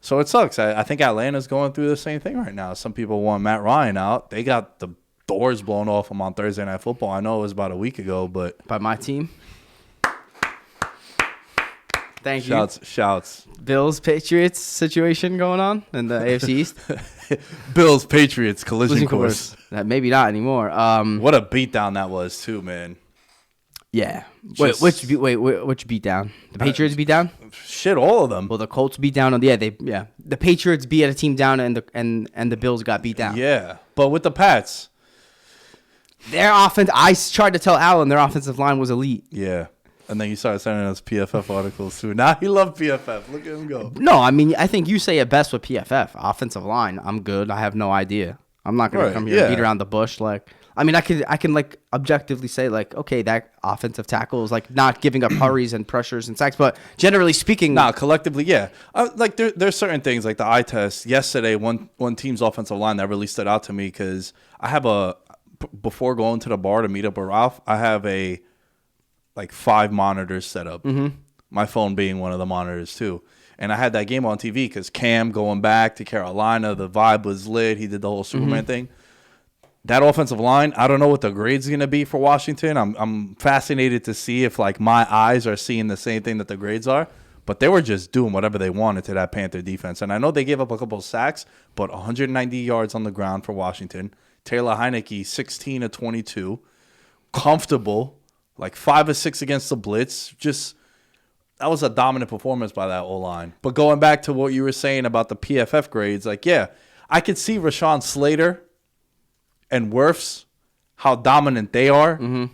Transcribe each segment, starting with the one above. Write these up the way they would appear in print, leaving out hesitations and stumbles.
So it sucks. I think Atlanta's going through the same thing right now. Some people want Matt Ryan out. They got the doors blown off him on Thursday Night Football. I know it was about a week ago, but By my team. Thank you. Shouts. Bills Patriots situation going on in the AFC East. Bills Patriots collision course. Maybe not anymore. What a beatdown that was too, man. Yeah. Which beat down? The Patriots beat down? Shit, all of them. Well, the Colts beat down on the Patriots beat a team down and the Bills got beat down. Yeah, but with the Pats, their offense. I tried to tell Alan their offensive line was elite. Yeah. And then you started sending us PFF articles too. Now he loves PFF. Look at him go. No, I mean, I think you say it best with PFF. Offensive line, I'm good. I have no idea. I'm not going to come here and beat around the bush. Like, I mean, I can like objectively say like, okay, that offensive tackle is like not giving up hurries and pressures and sacks, but generally speaking, collectively, yeah. Like there's certain things like the eye test. Yesterday, one team's offensive line that really stood out to me because I have before going to the bar to meet up with Ralph, I have like 5 monitors set up. Mm-hmm. My phone being one of the monitors too. And I had that game on TV because Cam going back to Carolina, the vibe was lit. He did the whole Superman thing. That offensive line, I don't know what the grade's going to be for Washington. I'm fascinated to see if like my eyes are seeing the same thing that the grades are. But they were just doing whatever they wanted to that Panther defense. And I know they gave up a couple of sacks, but 190 yards on the ground for Washington. Taylor Heineke, 16 of 22. Comfortable. Like 5 or 6 against the blitz. Just that was a dominant performance by that O-line. But going back to what you were saying about the PFF grades, like, yeah, I could see Rashawn Slater and Wirfs, how dominant they are. Mm-hmm.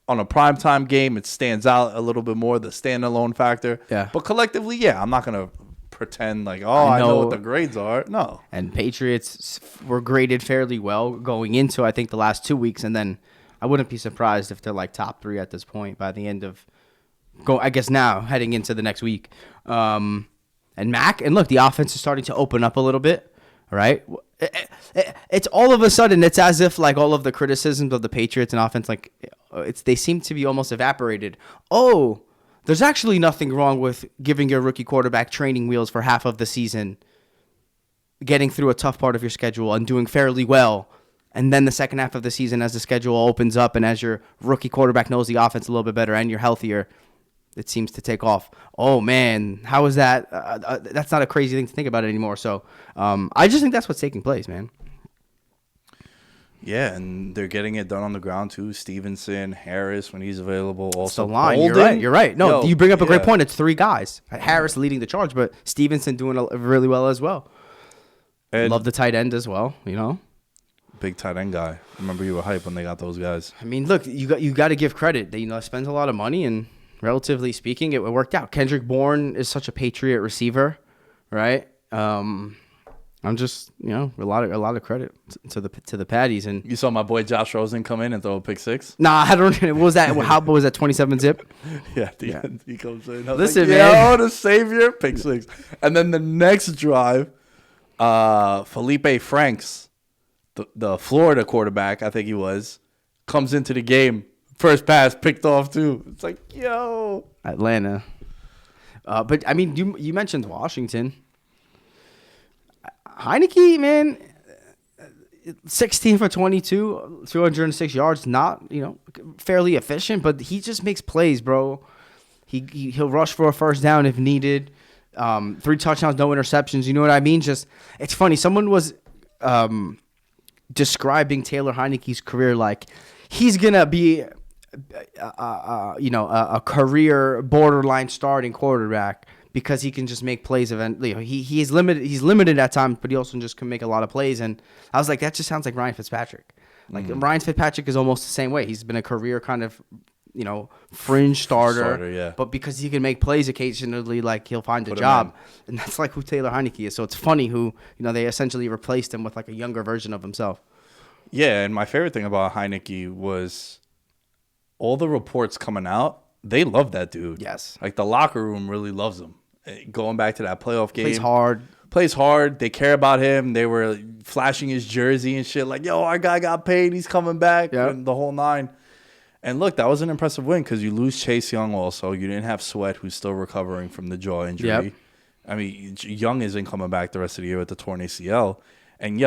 On a primetime game, it stands out a little bit more, the standalone factor. Yeah. But collectively, yeah, I'm not going to pretend like, I know what the grades are. No. And Patriots were graded fairly well going into, I think, the last 2 weeks, and then I wouldn't be surprised if they're like top 3 at this point by the end of now heading into the next week. And Mac, and look, the offense is starting to open up a little bit, right? It's all of a sudden, it's as if like all of the criticisms of the Patriots and offense, like they seem to be almost evaporated. Oh, there's actually nothing wrong with giving your rookie quarterback training wheels for half of the season, getting through a tough part of your schedule and doing fairly well. And then the second half of the season, as the schedule opens up and as your rookie quarterback knows the offense a little bit better and you're healthier, it seems to take off. Oh, man, how is that? That's not a crazy thing to think about anymore. So I just think that's what's taking place, man. Yeah, and they're getting it done on the ground, too. Stevenson, Harris, when he's available. Also, it's the line. Bolden. You're right. No, you bring up a great point. It's 3 guys. Harris leading the charge, but Stevenson doing really well as well. And love the tight end as well, you know. Big tight end guy. I remember you were hyped when they got those guys. I mean, look, you got to give credit. They spends a lot of money, and relatively speaking, it worked out. Kendrick Bourne is such a Patriot receiver, right? I'm just a lot of credit to the Patties. And you saw my boy Josh Rosen come in and throw a pick 6. Nah, I don't. What was that? How was that? 27 zip? Yeah, he comes in. Listen, man, the savior, pick 6. And then the next drive, Felipe Franks. The Florida quarterback, I think he was, comes into the game. First pass, picked off, too. It's like, yo. Atlanta. But, I mean, you mentioned Washington. Heineke, man, 16 for 22, 206 yards. Not, fairly efficient, but he just makes plays, bro. He'll rush for a first down if needed. 3 touchdowns, no interceptions. You know what I mean? Just, it's funny. Someone was describing Taylor Heineke's career like he's gonna be a career borderline starting quarterback because he can just make plays eventually. He's limited at times, but he also just can make a lot of plays. And I was like, that just sounds like Ryan Fitzpatrick. Like Ryan Fitzpatrick is almost the same way. He's been a career kind of fringe starter, yeah. But because he can make plays occasionally, like he'll find a job, and that's like who Taylor Heineke is. So it's funny who they essentially replaced him with like a younger version of himself. Yeah, and my favorite thing about Heineke was all the reports coming out. They love that dude. Yes, like the locker room really loves him. Going back to that playoff game, plays hard. They care about him. They were flashing his jersey and shit. Like, yo, our guy got paid. He's coming back. Yep. And the whole 9. And look, that was an impressive win because you lose Chase Young also. You didn't have Sweat, who's still recovering from the jaw injury. Yep. I mean, Young isn't coming back the rest of the year with the torn ACL. And,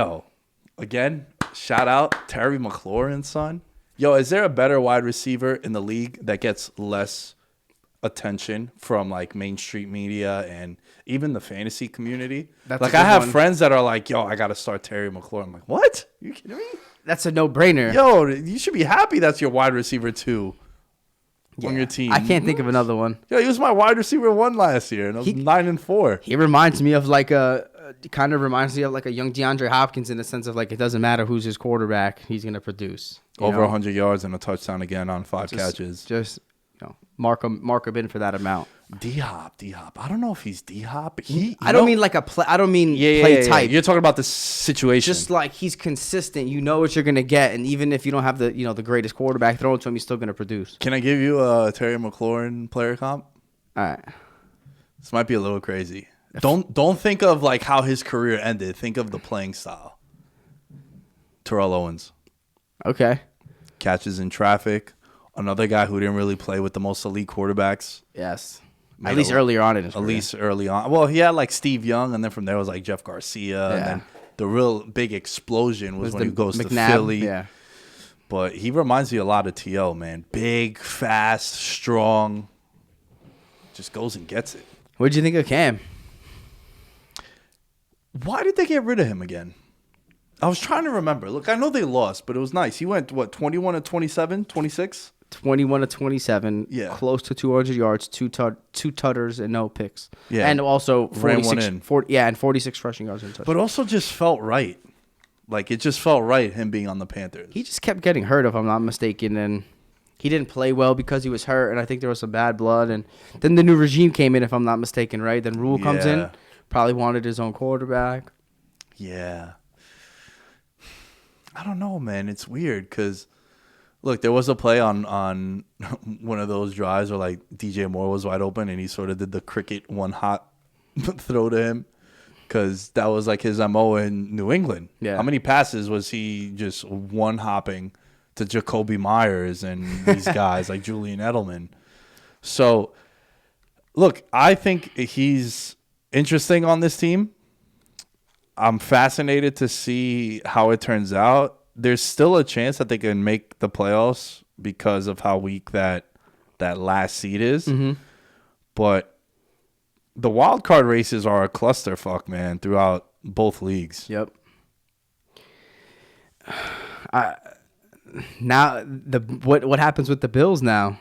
again, shout out Terry McLaurin, son. Is there a better wide receiver in the league that gets less attention from, like, mainstream media and even the fantasy community? That's like, I have friends that are like, I got to start Terry McLaurin. I'm like, what? Are you kidding me? That's a no-brainer. You should be happy that's your wide receiver 2 on your team. I can't think of another one. He was my wide receiver 1 last year, and I was 9-4. He reminds me of like a young DeAndre Hopkins in the sense of like it doesn't matter who's his quarterback, he's gonna produce over 100 yards and a touchdown again on 5 catches. Just mark him in for that amount. D-Hop. I don't know if he's D-Hop. I don't mean like a play. I don't mean play type. You're talking about the situation. Just like he's consistent. You know what you're gonna get, and even if you don't have the the greatest quarterback, throw it to him, he's still gonna produce. Can I give you a Terry McLaurin player comp? All right. This might be a little crazy. Don't think of like how his career ended. Think of the playing style. Terrell Owens. Okay. Catches in traffic. Another guy who didn't really play with the most elite quarterbacks. Yes. At least earlier on in his career. At least early on. Well, he had like Steve Young, and then from there was like Jeff Garcia. And then the real big explosion was when he goes to Philly. Yeah. But he reminds me a lot of T.O., man. Big, fast, strong. Just goes and gets it. What did you think of Cam? Why did they get rid of him again? I was trying to remember. Look, I know they lost, but it was nice. He went, 21-27, 26? 21-27, close to 200 yards, two tutters and no picks. Yeah. And also 46 and 46 rushing yards and touchdowns. But also just felt right. Like, it just felt right, him being on the Panthers. He just kept getting hurt, if I'm not mistaken, and he didn't play well because he was hurt, and I think there was some bad blood. And then the new regime came in, if I'm not mistaken, right? Then Rule comes in, probably wanted his own quarterback. Yeah. I don't know, man. It's weird because... Look, there was a play on one of those drives where, like, DJ Moore was wide open, and he sort of did the cricket one-hot throw to him because that was, like, his MO in New England. Yeah. How many passes was he just one-hopping to Jacoby Myers and these guys like Julian Edelman? So, look, I think he's interesting on this team. I'm fascinated to see how it turns out. There's still a chance that they can make the playoffs because of how weak that last seed is. Mm-hmm. But the wild card races are a clusterfuck, man, throughout both leagues. Yep. Now what happens with the Bills now?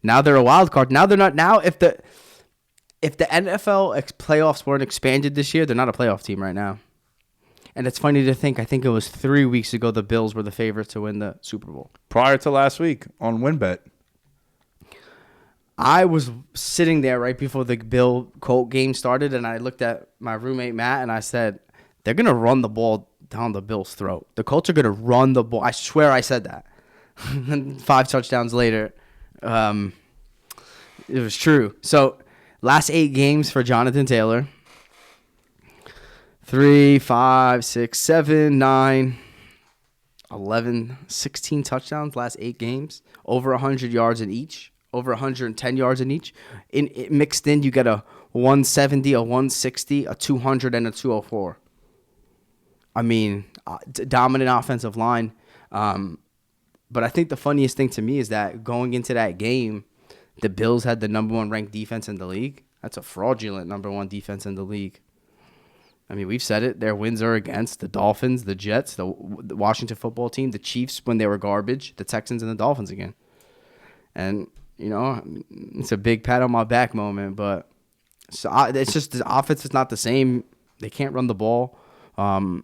Now they're a wild card. Now they're not. Now if the NFL playoffs weren't expanded this year, they're not a playoff team right now. And it's funny to think, I think it was 3 weeks ago the Bills were the favorites to win the Super Bowl. Prior to last week on WinBet. I was sitting there right before the Bill-Colt game started, and I looked at my roommate, Matt, and I said, they're going to run the ball down the Bills' throat. The Colts are going to run the ball. I swear I said that. 5 touchdowns later, it was true. So, last 8 games for Jonathan Taylor. 3, 5, 6, 7, 9, 11, 16 touchdowns last 8 games. Over 100 yards in each. Over 110 yards in each. Mixed in, you get a 170, a 160, a 200, and a 204. I mean, dominant offensive line. But I think the funniest thing to me is that going into that game, the Bills had the number 1 ranked defense in the league. That's a fraudulent number 1 defense in the league. I mean, we've said it. Their wins are against the Dolphins, the Jets, the Washington football team, the Chiefs when they were garbage, the Texans, and the Dolphins again. And, it's a big pat on my back moment, but it's just the offense is not the same. They can't run the ball. Yeah.